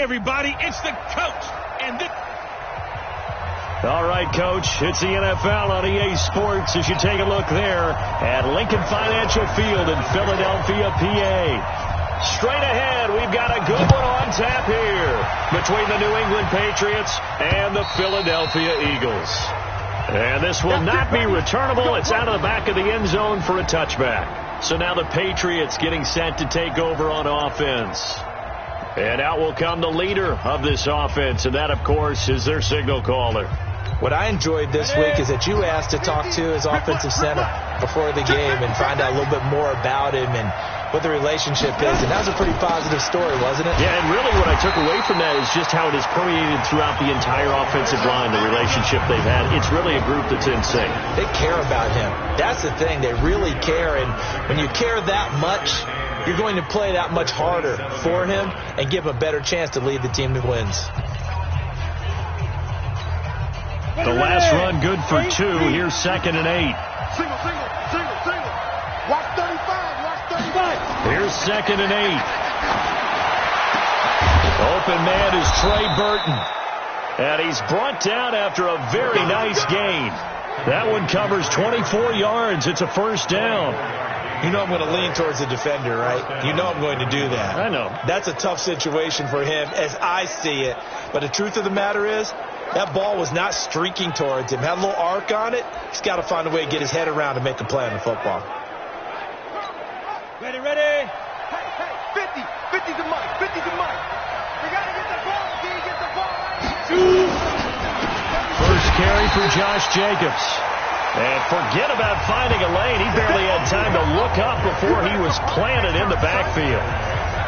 everybody, it's the coach. And this... All right, Coach, it's the NFL on EA Sports as you take a look there at Lincoln Financial Field in Philadelphia, PA. Straight ahead, we've got a good one on tap here between the New England Patriots and the Philadelphia Eagles. And this will not be returnable. It's out of the back of the end zone for a touchback. So now the Patriots getting set to take over on offense. And out will come the leader of this offense, and that, of course, is their signal caller. What I enjoyed this week is that you asked to talk to his offensive center before the game and find out a little bit more about him and what the relationship is. And that was a pretty positive story, wasn't it? Yeah, and really what I took away from that is just how it has permeated throughout the entire offensive line, the relationship they've had. It's really a group that's in sync. They care about him. That's the thing. They really care. And when you care that much, you're going to play that much harder for him and give him a better chance to lead the team that wins. The last run good for 2. Here's 2nd and 8. Single. Watch 35. Here's 2nd and 8. Open man is Trey Burton. And he's brought down after a very nice gain. That one covers 24 yards. It's a first down. You know I'm going to lean towards the defender, right? You know I'm going to do that. I know. That's a tough situation for him as I see it. But the truth of the matter is, that ball was not streaking towards him. Had a little arc on it. He's got to find a way to get his head around and make a play on the football. Ready. Hey, 50's the money. We got to get the ball. Can you get the ball right? First carry for Josh Jacobs. And forget about finding a lane. He barely had time to look up before he was planted in the backfield.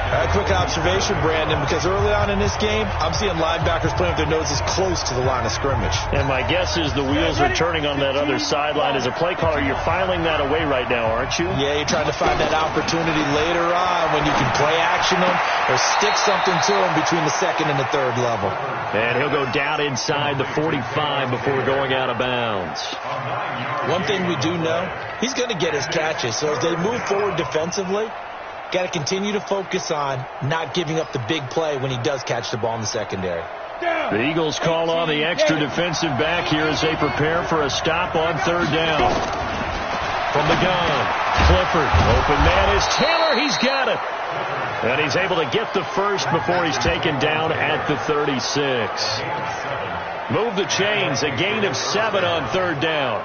A quick observation, Brandon, because early on in this game, I'm seeing linebackers playing with their noses close to the line of scrimmage. And my guess is the wheels are turning on that other sideline. As a play caller, you're filing that away right now, aren't you? Yeah, you're trying to find that opportunity later on when you can play action them or stick something to them between the 2nd and the 3rd level. And he'll go down inside the 45 before going out of bounds. One thing we do know, he's going to get his catches. So as they move forward defensively, got to continue to focus on not giving up the big play when he does catch the ball in the secondary. The Eagles call on the extra defensive back here as they prepare for a stop on 3rd down. From the gun, Clifford. Open man is Taylor. He's got it. And he's able to get the first before he's taken down at the 36. Move the chains. A gain of 7 on 3rd down.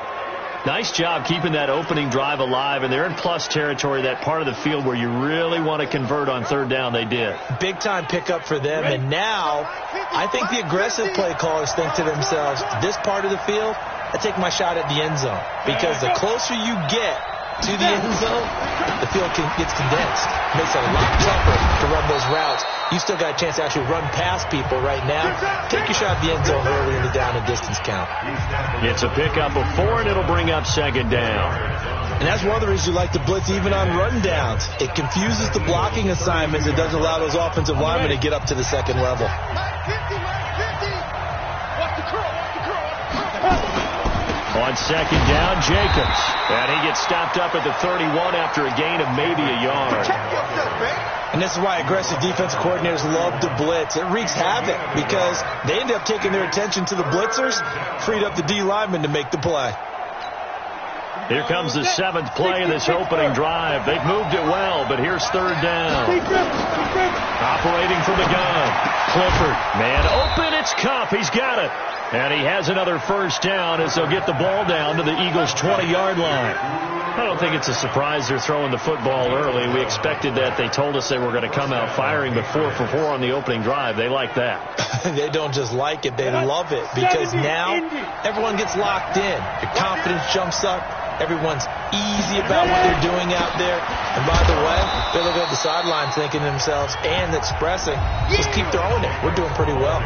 Nice job keeping that opening drive alive, and they're in plus territory, that part of the field where you really want to convert on 3rd down. They did. Big-time pickup for them, and now I think the aggressive play callers think to themselves, this part of the field, I take my shot at the end zone, because the closer you get to the end zone, the field gets condensed. Makes it a lot tougher to run those routes. You still got a chance to actually run past people right now. Take your shot at the end zone early in the down and distance count. It's a pickup of 4, and it'll bring up 2nd down. And that's one of the reasons you like to blitz even on run downs. It confuses the blocking assignments. It doesn't allow those offensive linemen to get up to the 2nd level. On 2nd down, Jacobs. And he gets stopped up at the 31 after a gain of maybe a yard. And this is why aggressive defensive coordinators love to blitz. It wreaks havoc because they end up taking their attention to the blitzers, freed up the D linemen to make the play. Here comes the 7th play of this opening drive. They've moved it well, but here's 3rd down. Operating from the gun. Clifford. Man open. It's Cup. He's got it. And he has another first down as they'll get the ball down to the Eagles' 20-yard line. I don't think it's a surprise they're throwing the football early. We expected that. They told us they were going to come out firing, but 4 for 4 on the opening drive. They like that. They don't just like it. They love it because now everyone gets locked in. Your confidence jumps up. Everyone's easy about what they're doing out there. And by the way, they're looking at the sidelines thinking to themselves and expressing, just keep throwing it. We're doing pretty well.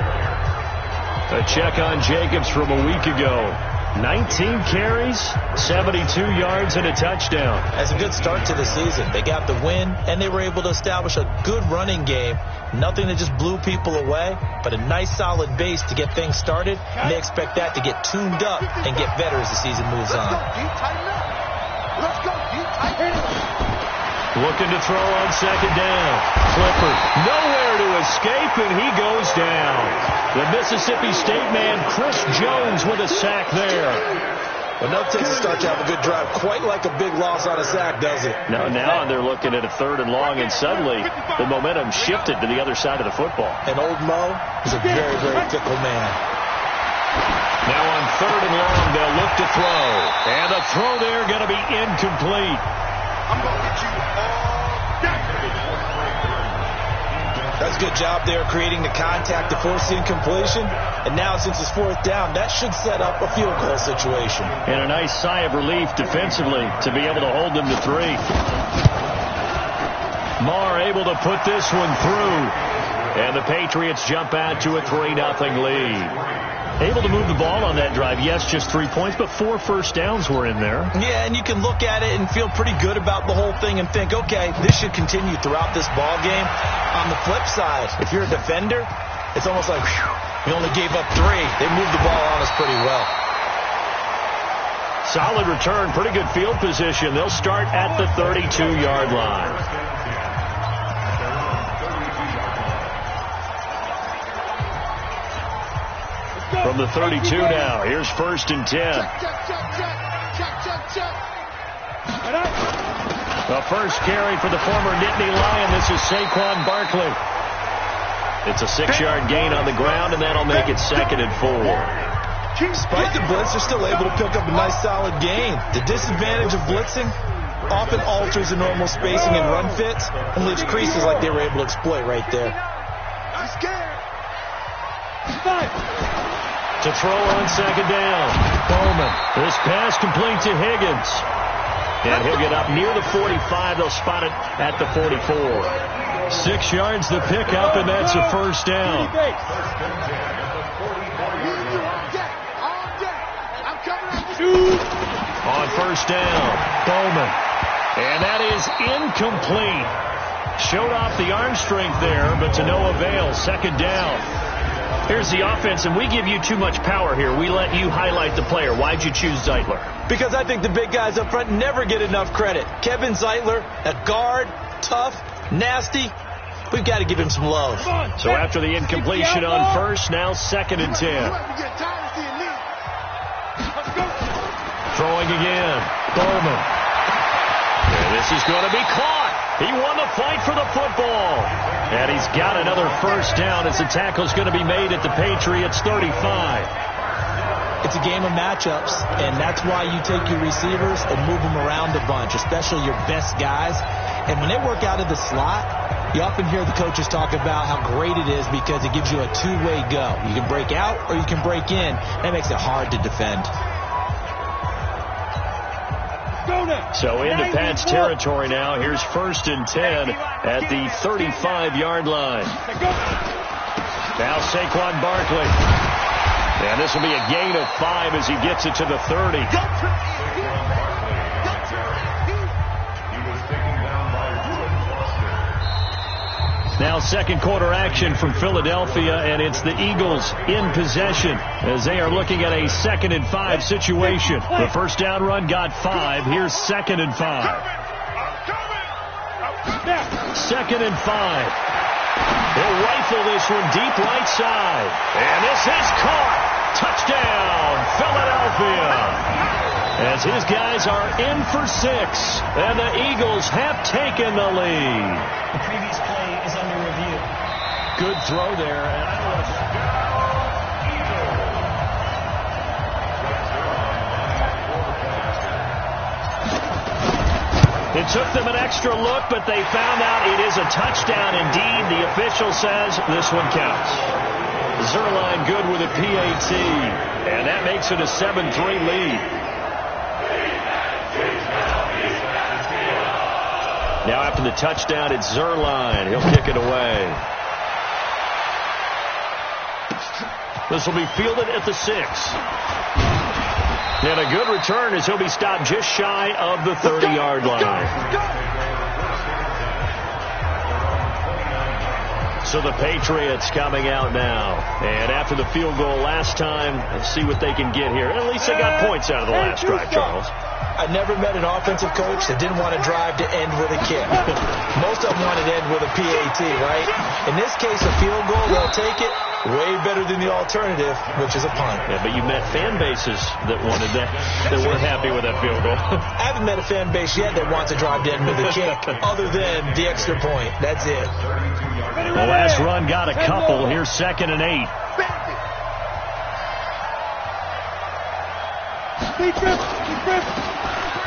A check on Jacobs from a week ago. 19 carries, 72 yards, and a touchdown. That's a good start to the season. They got the win, and they were able to establish a good running game. Nothing that just blew people away, but a nice solid base to get things started. And they expect that to get tuned up and get better as the season moves on. Looking to throw on second down. Clifford nowhere to escape, and he goes down. The Mississippi State man, Chris Jones, with a sack there. Well, no takes a start to have a good drive. Quite like a big loss on a sack, does it? No, now they're looking at a 3rd and long, and suddenly the momentum shifted to the other side of the football. And old Mo is a very, very fickle man. Now on 3rd and long, they'll look to throw. And the throw there going to be incomplete. I'm going to get you all day. That's a good job there creating the contact to force the incompletion. And now since it's 4th down, that should set up a field goal situation. And a nice sigh of relief defensively to be able to hold them to 3. Marr able to put this one through. And the Patriots jump out to a 3-0 lead. Able to move the ball on that drive. Yes, just 3 points, but 4 first downs were in there. Yeah, and you can look at it and feel pretty good about the whole thing and think, okay, this should continue throughout this ball game. On the flip side, if you're a defender, it's almost like, whew, we only gave up 3. They moved the ball on us pretty well. Solid return, pretty good field position. They'll start at the 32-yard line. From the 32 now, here's 1st and 10. The first carry for the former Nittany Lion. This is Saquon Barkley. It's a 6-yard gain on the ground, and that'll make it 2nd and 4. Despite the blitz, they're still able to pick up a nice solid gain. The disadvantage of blitzing often alters the normal spacing and run fits and leaves creases like they were able to exploit right there. I'm scared. To throw on second down. Bowman. This pass complete to Higgins. And he'll get up near the 45. They'll spot it at the 44. 6 yards the pickup, and that's a 1st down. On 1st down, Bowman. And that is incomplete. Showed off the arm strength there, but to no avail. 2nd down. Here's the offense, and we give you too much power here. We let you highlight the player. Why'd you choose Zeitler? Because I think the big guys up front never get enough credit. Kevin Zeitler, a guard, tough, nasty. We've got to give him some love. So after the incompletion on 1st, now 2nd and 10. Throwing again. Bowman. And this is going to be caught. He won the fight for the football. And he's got another 1st down as the tackle's going to be made at the Patriots 35. It's a game of matchups, and that's why you take your receivers and move them around a bunch, especially your best guys. And when they work out of the slot, you often hear the coaches talk about how great it is because it gives you a two-way go. You can break out or you can break in. That makes it hard to defend. So into Pat's territory now. Here's 1st and 10 at the 35-yard line. Now Saquon Barkley. And this will be a gain of 5 as he gets it to the 30. Now 2nd quarter action from Philadelphia, and it's the Eagles in possession as they are looking at a 2nd and 5 situation. The 1st down run got 5. Here's 2nd and 5. 2nd and 5. They'll rifle this one deep right side. And this is caught. Touchdown, Philadelphia. As his guys are in for 6, and the Eagles have taken the lead. The previous play is under review. Good throw there. And it took them an extra look, but they found out it is a touchdown indeed. The official says this one counts. Zerline good with a PAT, and that makes it a 7-3 lead. Now after the touchdown, it's Zerline. He'll kick it away. This will be fielded at the 6. And a good return as he'll be stopped just shy of the 30-yard line. So the Patriots coming out now. And after the field goal last time, let's see what they can get here. At least they got points out of the last drive, Charles. I never met an offensive coach that didn't want to drive to end with a kick. Most of them wanted to end with a PAT, right? In this case, a field goal, they'll take it. Way better than the alternative, which is a punt. Yeah, but you met fan bases that wanted that weren't happy with that field goal. I haven't met a fan base yet that wants to drive to end with a kick other than the extra point. That's it. The last run got a couple. Here's 2nd and 8.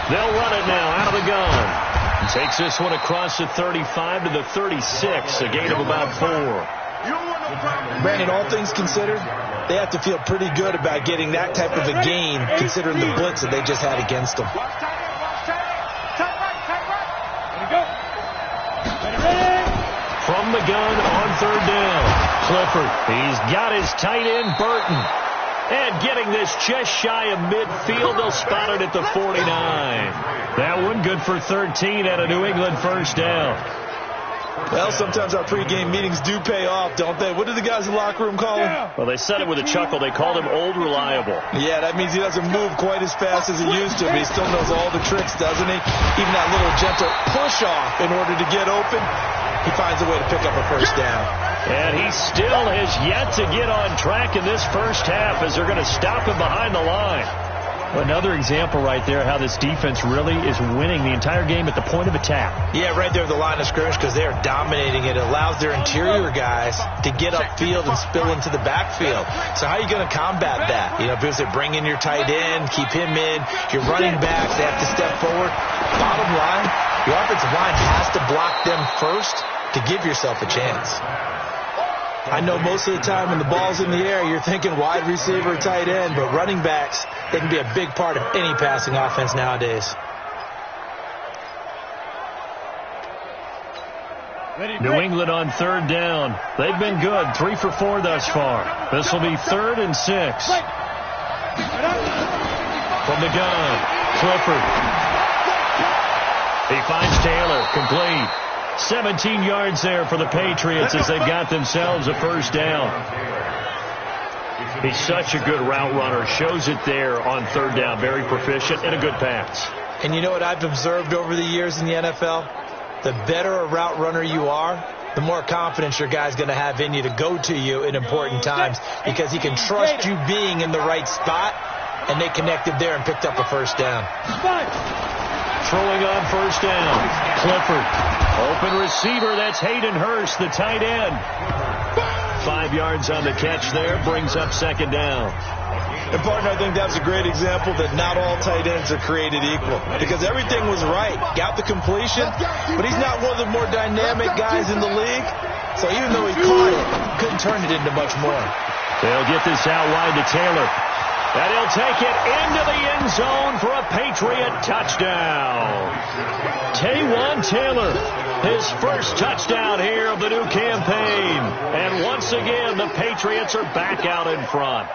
They'll run it now out of the gun. Takes this one across the 35 to the 36, a gain of about 4. Brandon, all things considered, they have to feel pretty good about getting that type of a gain considering the blitz that they just had against them. From the gun on 3rd down, Clifford. He's got his tight end, Burton. And getting this just shy of midfield, they'll spot it at the 49. That one good for 13 at a New England first down. Well, sometimes our pregame meetings do pay off, don't they? What do the guys in the locker room call him? Well, they said it with a chuckle. They called him Old Reliable. Yeah, that means he doesn't move quite as fast as he used to, but he still knows all the tricks, doesn't he? Even that little gentle push-off in order to get open, he finds a way to pick up a first down. And he still has yet to get on track in this first half as they're going to stop him behind the line. Another example right there how this defense really is winning the entire game at the point of attack. Yeah, right there at the line of scrimmage because they are dominating it. It allows their interior guys to get upfield and spill into the backfield. So how are you going to combat that? You know, people say bring in your tight end, keep him in. Your running backs, they have to step forward. Bottom line, your offensive line has to block them first to give yourself a chance. I know most of the time when the ball's in the air, you're thinking wide receiver, tight end, but running backs, they can be a big part of any passing offense nowadays. New England on 3rd down. They've been good, 3 for 4 thus far. This will be 3rd and 6. From the gun, Clifford. He finds Taylor, complete. 17 yards there for the Patriots as they've got themselves a first down. He's such a good route runner. Shows it there on 3rd down. Very proficient and a good pass. And you know what I've observed over the years in the NFL? The better a route runner you are, the more confidence your guy's going to have in you to go to you in important times because he can trust you being in the right spot, and they connected there and picked up a first down. Throwing on first down, Clifford. Open receiver, that's Hayden Hurst, the tight end. 5 yards on the catch there, brings up 2nd down. And, partner, I think that's a great example that not all tight ends are created equal because everything was right. Got the completion, but he's not one of the more dynamic guys in the league. So even though he caught it, couldn't turn it into much more. They'll get this out wide to Taylor. And he'll take it into the end zone for a Patriot touchdown. Taywan Taylor, his first touchdown here of the new campaign. And once again, the Patriots are back out in front.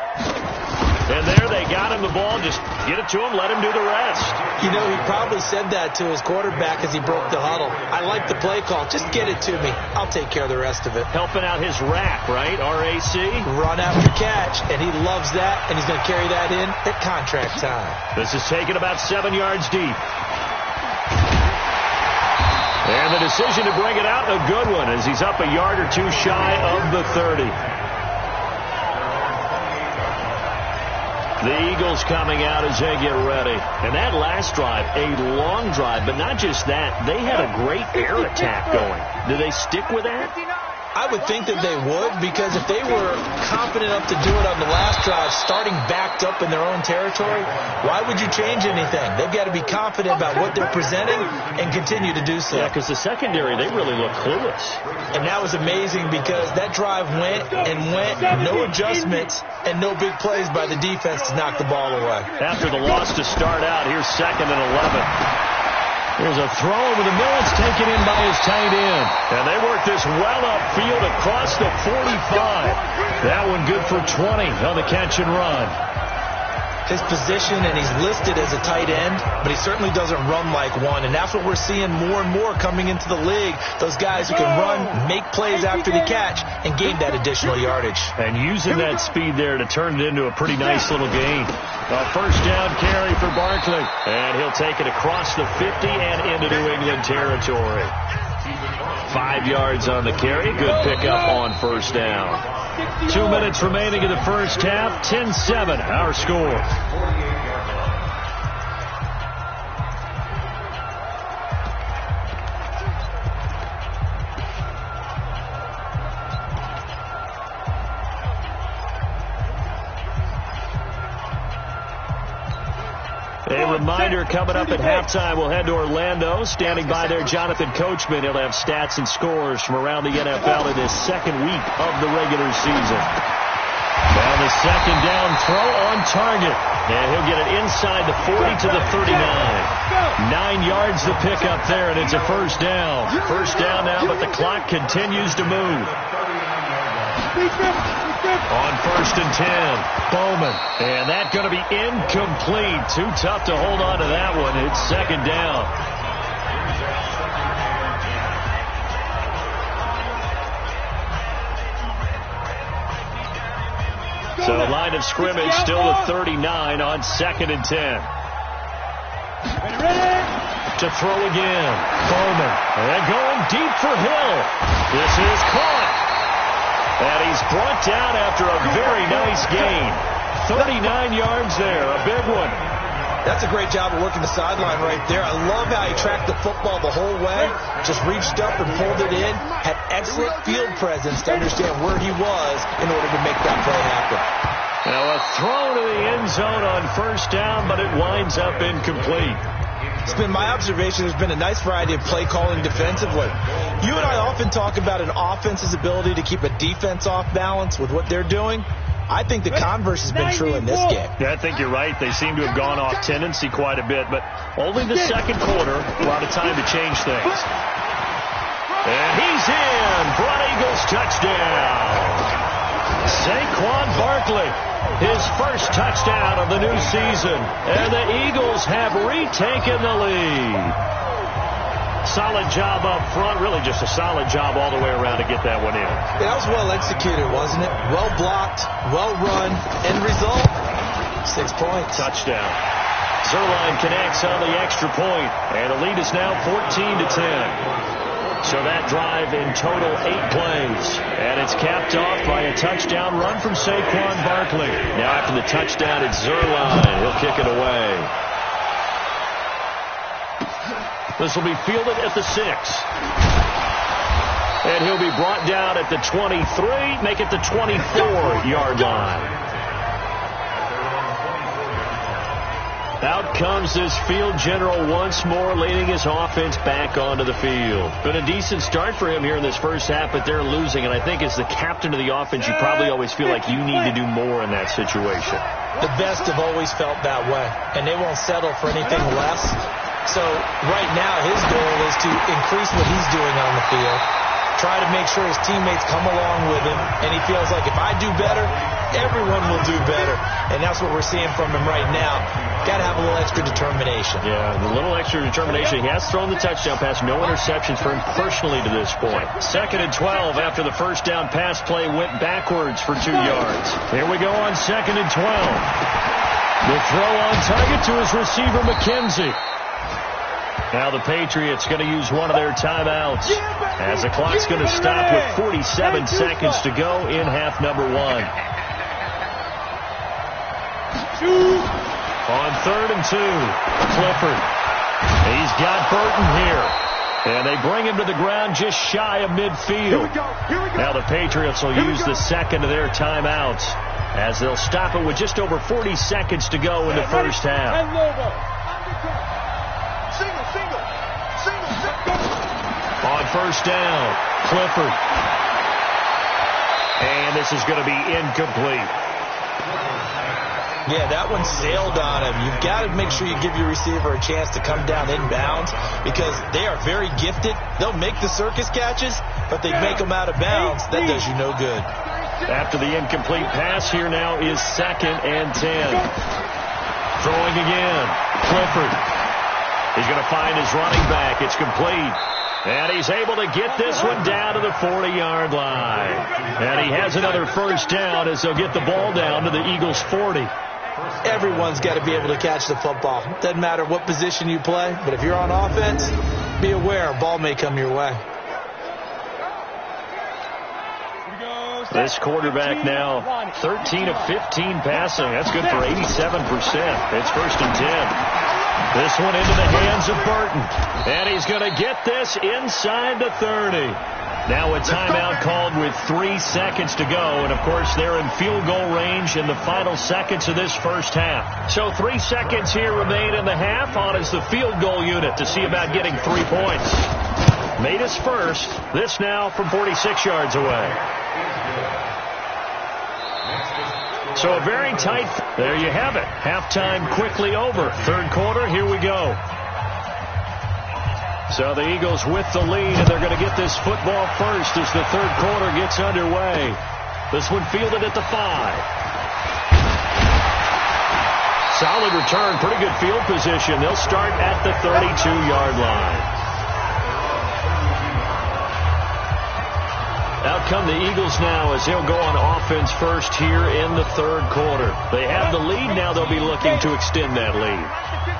And there they got him the ball. Just get it to him, let him do the rest. You know, he probably said that to his quarterback as he broke the huddle. I like the play call. Just get it to me. I'll take care of the rest of it. Helping out his rack, right? R-A-C? Run after catch. And he loves that, and he's going to carry that in at contract time. This is taken about 7 yards deep. And the decision to bring it out, a good one, as he's up a yard or two shy of the 30. The Eagles coming out as they get ready. And that last drive, a long drive, but not just that. They had a great air attack going. Do they stick with that? I would think that they would, because if they were confident enough to do it on the last drive, starting backed up in their own territory, why would you change anything? They've got to be confident about what they're presenting and continue to do so. Yeah, because the secondary, they really look clueless. And that was amazing because that drive went and went, no adjustments and no big plays by the defense to knock the ball away. After the loss to start out, here's 2nd and 11. There's a throw over the middle. It's taken in by his tight end. And they work this well upfield across the 45. That one good for 20 on the catch and run. his position, and he's listed as a tight end, but he certainly doesn't run like one, and that's what we're seeing more and more coming into the league. Those guys who can run, make plays after the catch, and gain that additional yardage. And using that speed there to turn it into a pretty nice little gain. A first down carry for Barkley, and he'll take it across the 50 and into New England territory. 5 yards on the carry. Good pickup on first down. 2 minutes remaining in the first half. 10-7, our score. A reminder, coming up at halftime, we'll head to Orlando. Standing by there, Jonathan Coachman. He'll have stats and scores from around the NFL in his second week of the regular season. Now the second down throw on target. And he'll get it inside the 40 to the 39. 9 yards the pickup there, and it's a first down. First down now, but the clock continues to move. On first and 10, Bowman. And that's going to be incomplete. Too tough to hold on to that one. It's second down. So line of scrimmage still at 39 on second and 10. To throw again. Bowman. And going deep for Hill. This is caught. And he's brought down after a very nice gain. 39 yards there, a big one. That's a great job of working the sideline right there. I love how he tracked the football the whole way. Just reached up and pulled it in. Had excellent field presence to understand where he was in order to make that play happen. Now a throw to the end zone on first down, but it winds up incomplete. It's been my observation there's been a nice variety of play calling defensively. You and I often talk about an offense's ability to keep a defense off balance with what they're doing. I think the converse has been true in this game. Yeah, I think you're right. They seem to have gone off tendency quite a bit, but only the second quarter, a lot of time to change things. And he's in. Broad Eagles touchdown. Saquon Barkley, his first touchdown of the new season. And the Eagles have retaken the lead. Solid job up front. Really just a solid job all the way around to get that one in. That was well executed, wasn't it? Well blocked, well run. End result, 6 points. Touchdown. Zerline connects on the extra point, and the lead is now 14-10. So that drive in total 8 plays. And it's capped off by a touchdown run from Saquon Barkley. Now after the touchdown, it's Zerline. He'll kick it away. This will be fielded at the 6. And he'll be brought down at the 23, make it the 24-yard line. Out comes this field general once more, leading his offense back onto the field. Been a decent start for him here in this first half, but they're losing. And I think as the captain of the offense, you probably always feel like you need to do more in that situation. The best have always felt that way, and they won't settle for anything less. So right now his goal is to increase what he's doing on the field, try to make sure his teammates come along with him, and he feels like if I do better, everyone will do better. And that's what we're seeing from him right now. Got to have a little extra determination. Yeah, a little extra determination. He has thrown the touchdown pass. No interceptions for him personally to this point. 2nd and 12 after the first down pass play went backwards for 2 yards. Here we go on 2nd and 12. The throw on target to his receiver, McKenzie. Now the Patriots going to use one of their timeouts as the clock's going to stop with 47 seconds to go in half number 1. On 3rd and 2, Clifford. He's got Burton here. And they bring him to the ground just shy of midfield. Now the Patriots will use the second of their timeouts as they'll stop it with just over 40 seconds to go in the first half. On first down, Clifford. And this is going to be incomplete. Yeah, that one sailed on him. You've got to make sure you give your receiver a chance to come down inbounds because they are very gifted. They'll make the circus catches, but they make them out of bounds. That does you no good. After the incomplete pass, here now is 2nd and 10. Throwing again. Clifford. He's going to find his running back. It's complete. And he's able to get this one down to the 40-yard line. And he has another first down as they'll get the ball down to the Eagles' 40. Everyone's got to be able to catch the football. Doesn't matter what position you play, but if you're on offense, be aware a ball may come your way. This quarterback now 13 of 15 passing. That's good for 87%. It's 1st and 10. This one into the hands of Burton. And he's going to get this inside the 30. Now a timeout called with 3 seconds to go. And, of course, they're in field goal range in the final seconds of this first half. So 3 seconds here remain in the half. On is the field goal unit to see about getting 3 points. Made his first. This now from 46 yards away. So a very tight. There you have it. Halftime quickly over. Third quarter, here we go. So the Eagles with the lead, and they're going to get this football first as the third quarter gets underway. This one fielded at the 5. Solid return, pretty good field position. They'll start at the 32-yard line. Out come the Eagles now as they'll go on offense first here in the third quarter. They have the lead now. They'll be looking to extend that lead.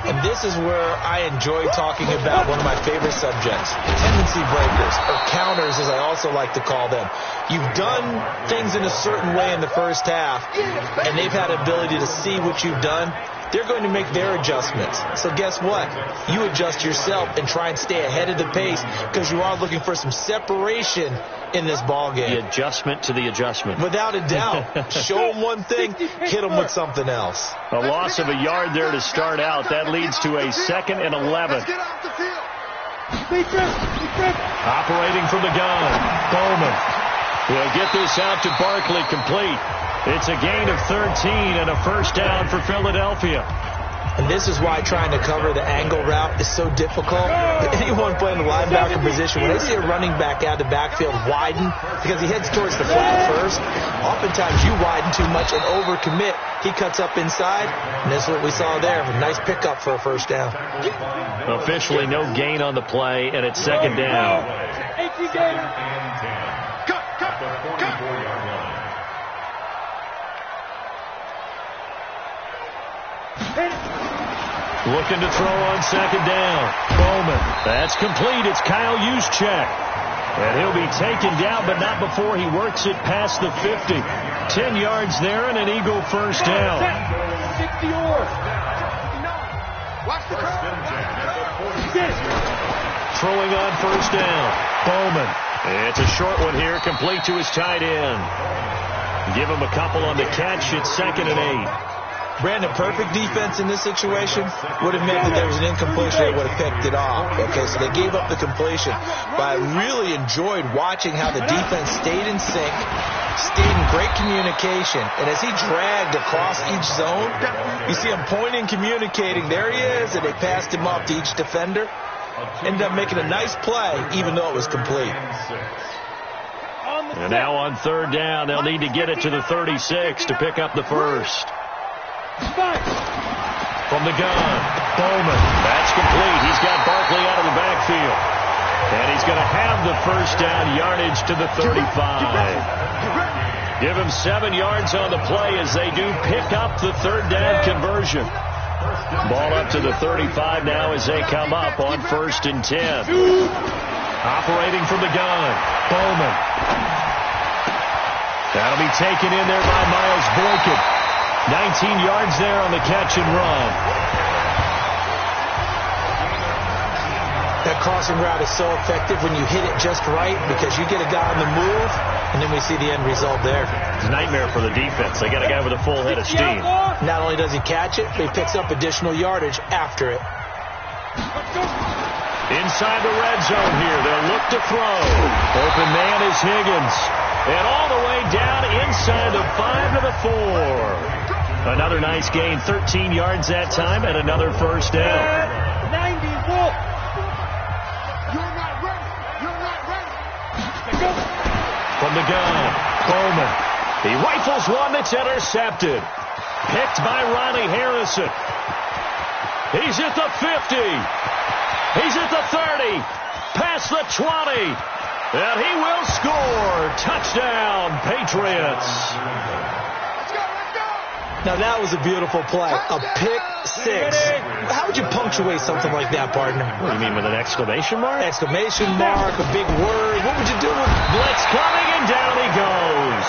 And this is where I enjoy talking about one of my favorite subjects, tendency breakers, or counters as I also like to call them. You've done things in a certain way in the first half, and they've had ability to see what you've done. They're going to make their adjustments. So guess what? You adjust yourself and try and stay ahead of the pace because you are looking for some separation in this ball game. The adjustment to the adjustment. Without a doubt. Show them one thing, hit them with something else. A loss of a yard there to start out. That leads to a 2nd and 11. Operating from the gun. Bowman will get this out to Barkley, complete. It's a gain of 13 and a first down for Philadelphia. And this is why trying to cover the angle route is so difficult. Anyone playing the linebacker position, when they see a running back out of the backfield widen, because he heads towards the flat first, oftentimes you widen too much and overcommit. He cuts up inside, and that's what we saw there. A nice pickup for a first down. Officially no gain on the play, and it's 2nd down. Looking to throw on 2nd down. Bowman. That's complete. It's Kyle Juszczyk. And he'll be taken down, but not before he works it past the 50. 10 yards there and an Eagle first down. 60 yards. Watch the curve. Throwing on first down. Bowman. It's a short one here, complete to his tight end. Give him a couple on the catch. It's 2nd and 8. Brandon, perfect defense in this situation would have meant that there was an incompletion. They would have picked it off. Okay, so they gave up the completion. But I really enjoyed watching how the defense stayed in sync, stayed in great communication. And as he dragged across each zone, you see him pointing, communicating. There he is, and they passed him off to each defender. Ended up making a nice play, even though it was complete. And now on 3rd down, they'll need to get it to the 36 to pick up the first. From the gun, Bowman. That's complete. He's got Barkley out of the backfield. And he's going to have the first down, yardage to the 35. Give him 7 yards on the play as they do pick up the 3rd down conversion. Ball up to the 35 now as they come up on 1st and 10. Operating from the gun, Bowman. That'll be taken in there by Miles Boykin. 19 yards there on the catch and run. That crossing route is so effective when you hit it just right because you get a guy on the move, and then we see the end result there. It's a nightmare for the defense. They got a guy with a full head of steam. Not only does he catch it, but he picks up additional yardage after it. Inside the red zone here. They'll look to throw. Open man is Higgins. And all the way down inside the 5 to the 4. Another nice gain, 13 yards that time, and another first down. 90, look. You're not ready. You're not ready. From the gun, Bowman. He rifles one that's intercepted. Picked by Riley Harrison. He's at the 50. He's at the 30. Past the 20. And he will score. Touchdown, Patriots. Now, that was a beautiful play. A pick six. How would you punctuate something like that, partner? What do you mean, with an exclamation mark? Exclamation mark, a big word. What would you do with Blitz coming, and down he goes.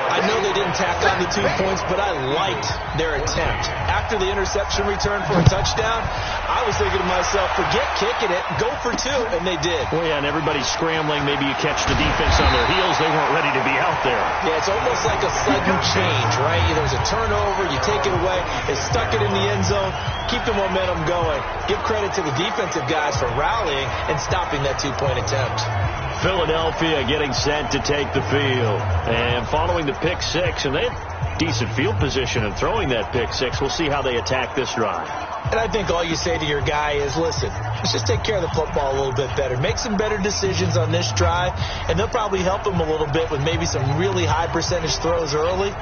I know they didn't tack on the 2 points, but I liked their attempt. After the interception return for a touchdown, I was thinking to myself, forget kicking it, go for 2, and they did. Well, yeah, and everybody's scrambling. Maybe you catch the defense on their heels. They weren't ready to be out there. Yeah, it's almost like a sudden change, right? There's a turnover, you take it away, they stuck it in the end zone, keep the momentum going. Give credit to the defensive guys for rallying and stopping that 2-point attempt. Philadelphia getting set to take the field. And following the pick six, and they had decent field position in throwing that pick six. We'll see how they attack this drive. And I think all you say to your guy is, listen, let's just take care of the football a little bit better. Make some better decisions on this drive, and they'll probably help him a little bit with maybe some really high percentage throws early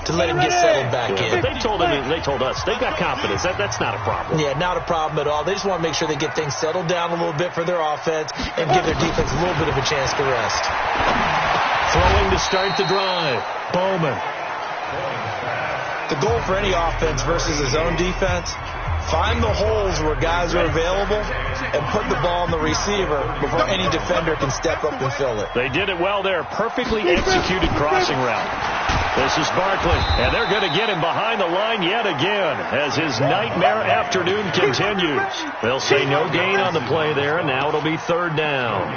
to let him get settled back in. But they told us, they've got confidence. That's not a problem. Yeah, not a problem at all. They just want to make sure they get things settled down a little bit for their offense and give their defense a little bit of a chance to rest. Throwing to start the drive. Bowman. The goal for any offense versus his own defense, find the holes where guys are available and put the ball on the receiver before any defender can step up and fill it. They did it well there. Perfectly executed crossing route. This is Barkley, and they're going to get him behind the line yet again as his nightmare afternoon continues. They'll say no gain on the play there, and now it'll be third down.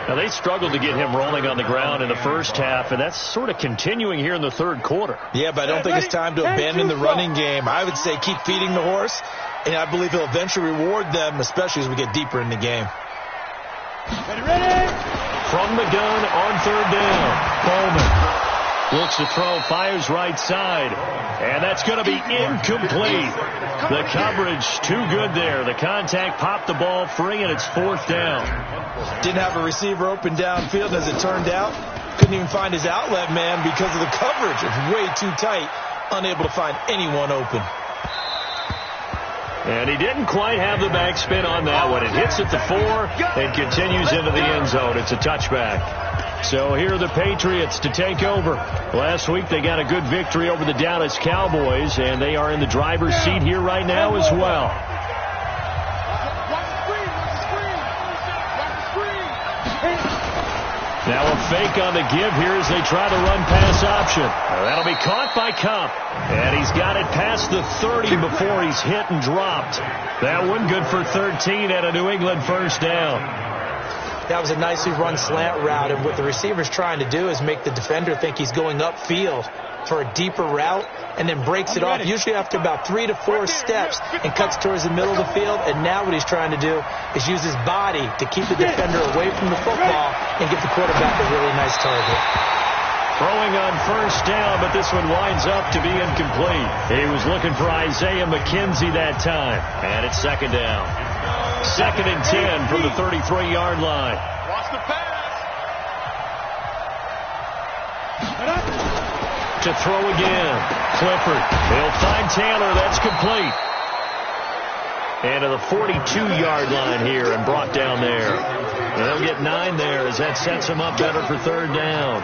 Now, they struggled to get him rolling on the ground in the first half, and that's sort of continuing here in the third quarter. Yeah, but I don't think it's time to abandon the running game. I would say keep feeding the horse, and I believe he'll eventually reward them, especially as we get deeper in the game. Ready? From the gun on third down, Bowman. Looks to throw, fires right side, and that's going to be incomplete. The coverage too good there. The contact popped the ball free, and it's fourth down. Didn't have a receiver open downfield, as it turned out. Couldn't even find his outlet man because of the coverage. It was way too tight, unable to find anyone open. And he didn't quite have the backspin on that one. It hits at the 4 and continues into the end zone. It's a touchback. So here are the Patriots to take over. Last week they got a good victory over the Dallas Cowboys, and they are in the driver's seat here right now as well. Now a fake on the give here as they try to run pass option. That'll be caught by Kupp. And he's got it past the 30 before he's hit and dropped. That one good for 13 at a New England first down. That was a nicely run slant route, and what the receiver's trying to do is make the defender think he's going upfield for a deeper route, and then breaks it off, usually after about 3 to 4 steps, and cuts towards the middle of the field. And now what he's trying to do is use his body to keep the defender away from the football and give the quarterback a really nice target. Throwing on first down, but this one winds up to be incomplete. He was looking for Isaiah McKenzie that time, and it's second down. Second and 10 from the 33-yard line. Watch the pass. To throw again. Clifford. He'll find Taylor. That's complete. And to the 42-yard line here and brought down there. They'll get 9 there as that sets him up better for third down.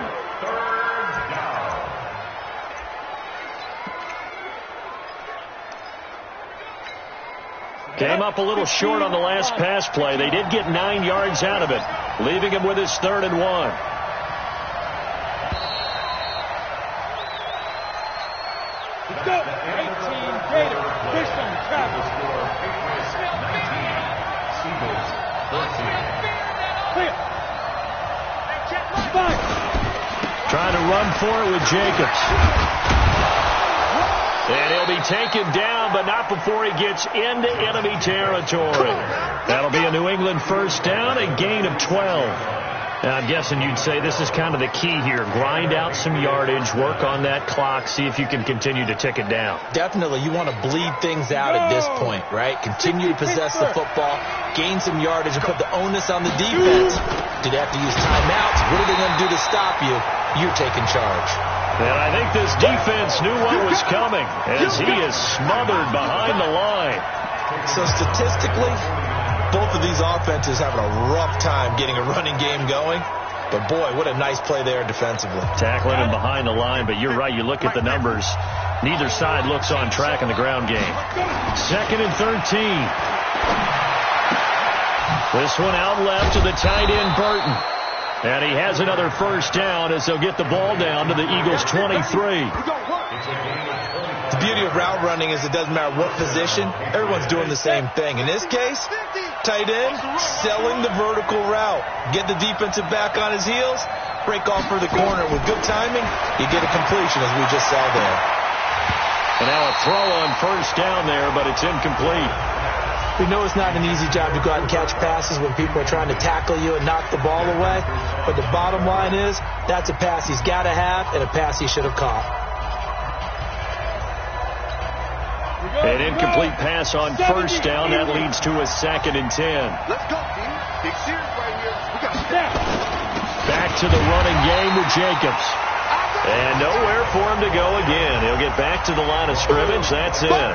Came up a little short on the last pass play. They did get 9 yards out of it, leaving him with his 3rd and 1. Let's go. 18 Gator. Push on Travis. Trying to run for it with Jacobs. And he'll be taken down, but not before he gets into enemy territory. That'll be a New England first down, a gain of 12. Now, I'm guessing you'd say this is kind of the key here. Grind out some yardage, work on that clock, see if you can continue to tick it down. Definitely. You want to bleed things out at this point, right? Continue to possess the football, gain some yardage, and put the onus on the defense. Do they have to use timeouts? What are they going to do to stop you? You're taking charge. And I think this defense knew what was coming as he is smothered behind the line. So statistically, both of these offenses having a rough time getting a running game going. But, boy, what a nice play there defensively. Tackling him behind the line, but you're right. You look at the numbers. Neither side looks on track in the ground game. 2nd and 13. This one out left to the tight end, Burton. And he has another first down as they'll get the ball down to the Eagles' 23. The beauty of route running is it doesn't matter what position. Everyone's doing the same thing. In this case, tight end, selling the vertical route. Get the defensive back on his heels, break off for the corner. With good timing, you get a completion as we just saw there. And now a throw on first down there, but it's incomplete. We know it's not an easy job to go out and catch passes when people are trying to tackle you and knock the ball away. But the bottom line is that's a pass he's got to have and a pass he should have caught. An incomplete pass on first down. That leads to a 2nd and 10. Let's go, team. Big series right here. We got snap. Back to the running game with Jacobs. And nowhere for him to go again. He'll get back to the line of scrimmage. That's it.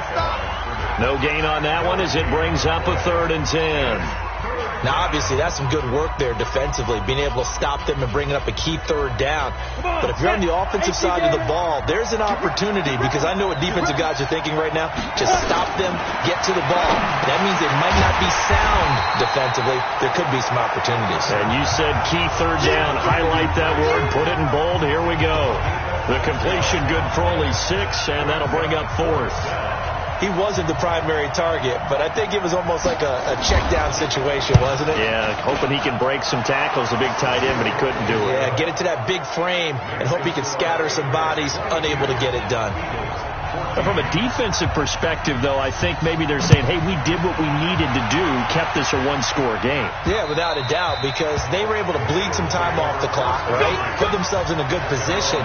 No gain on that one as it brings up a 3rd and 10. Now, obviously, that's some good work there defensively, being able to stop them and bringing up a key 3rd down. But if you're on the offensive side of the ball, there's an opportunity because I know what defensive guys are thinking right now. Just stop them, get to the ball. That means it might not be sound defensively. There could be some opportunities. And you said key 3rd down. Highlight that word. Put it in bold. Here we go. The completion good for only 6, and that'll bring up 4th. He wasn't the primary target, but I think it was almost like a check-down situation, wasn't it? Yeah, hoping he can break some tackles, a big tight end, but he couldn't do it. Yeah, get it to that big frame and hope he can scatter some bodies, unable to get it done. But from a defensive perspective, though, I think maybe they're saying, hey, we did what we needed to do, kept this a one-score game. Yeah, without a doubt, because they were able to bleed some time off the clock, right? Put themselves in a good position,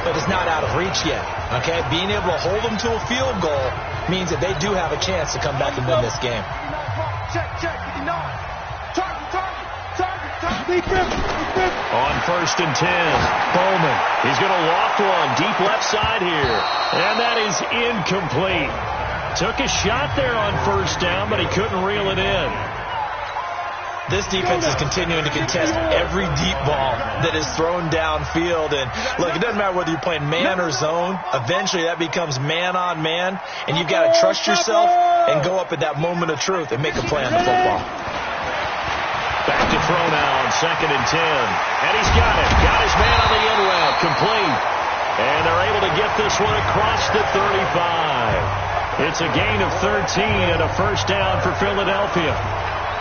but it's not out of reach yet, okay? Being able to hold them to a field goal means that they do have a chance to come back and win this game. Check, 59. Target. On 1st and 10, Bowman. He's going to loft one deep left side here. And that is incomplete. Took a shot there on first down, but he couldn't reel it in. This defense is continuing to contest every deep ball that is thrown downfield. And, look, it doesn't matter whether you're playing man or zone. Eventually, that becomes man-on-man. And you've got to trust yourself and go up at that moment of truth and make a play on the football. Back to throw now on 2nd and 10. And he's got it. Got his man on the in route. Complete. And they're able to get this one across the 35. It's a gain of 13 and a first down for Philadelphia.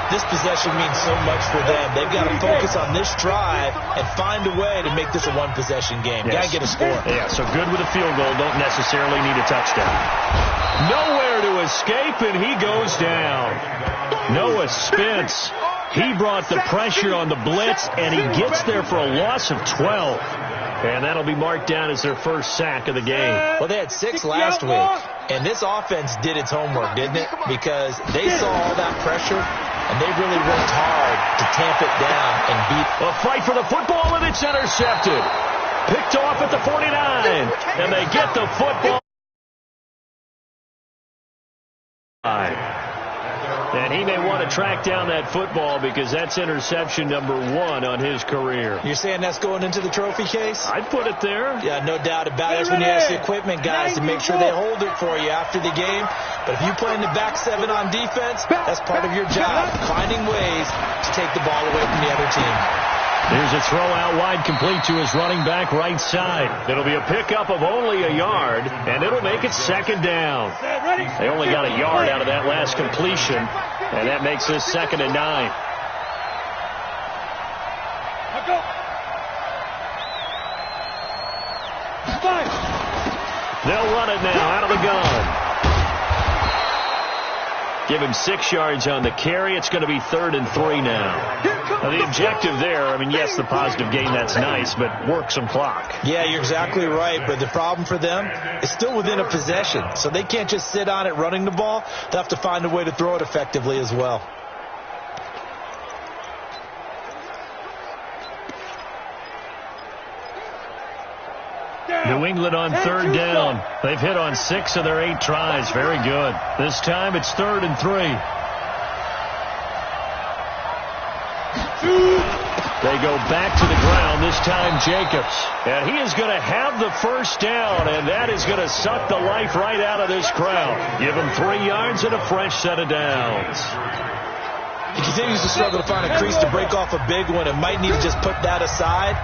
This possession means so much for them. They've got to focus on this drive and find a way to make this a one-possession game. Yes. Got to get a score. Yeah, so good with a field goal. Don't necessarily need a touchdown. Nowhere to escape, and he goes down. Noah Spence. He brought the pressure on the blitz, and he gets there for a loss of 12. And that'll be marked down as their first sack of the game. Well, they had 6 last week, and this offense did its homework, didn't it? Because they saw all that pressure, and they really worked hard to tamp it down and beat. A fight for the football, and it's intercepted. Picked off at the 49, and they get the football. And he may want to track down that football because that's interception number 1 on his career. You're saying that's going into the trophy case? I'd put it there. Yeah, no doubt about it. That's when you ask the equipment guys to make sure they hold it for you after the game. But if you play in the back 7 on defense, that's part of your job, finding ways to take the ball away from the other team. Here's a throw out wide complete to his running back right side. It'll be a pickup of only a yard, and it'll make it 2nd down. They only got a yard out of that last completion, and that makes this 2nd and 9. They'll run it now out of the gun. Give him 6 yards on the carry. It's going to be 3rd and 3 now. Now, the objective there, I mean, yes, the positive gain, that's nice, but work some clock. Yeah, you're exactly right, but the problem for them is still within a possession, so they can't just sit on it running the ball. They'll have to find a way to throw it effectively as well. New England on third down. They've hit on 6 of their 8 tries. Very good. This time it's 3rd and 3. They go back to the ground, this time Jacobs. And he is going to have the first down, and that is going to suck the life right out of this crowd. Give him 3 yards and a fresh set of downs. He continues to struggle to find a crease to break off a big one and might need to just put that aside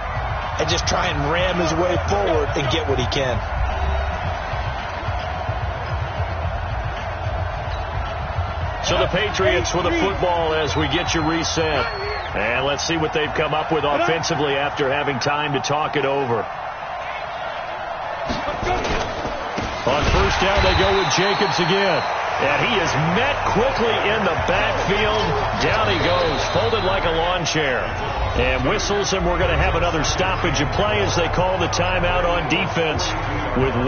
and just try and ram his way forward and get what he can. So the Patriots with the football as we get you reset. And let's see what they've come up with offensively after having time to talk it over. On first down, they go with Jacobs again. And he is met quickly in the backfield. Down he goes, folded like a lawn chair. And whistles, and we're going to have another stoppage of play as they call the timeout on defense with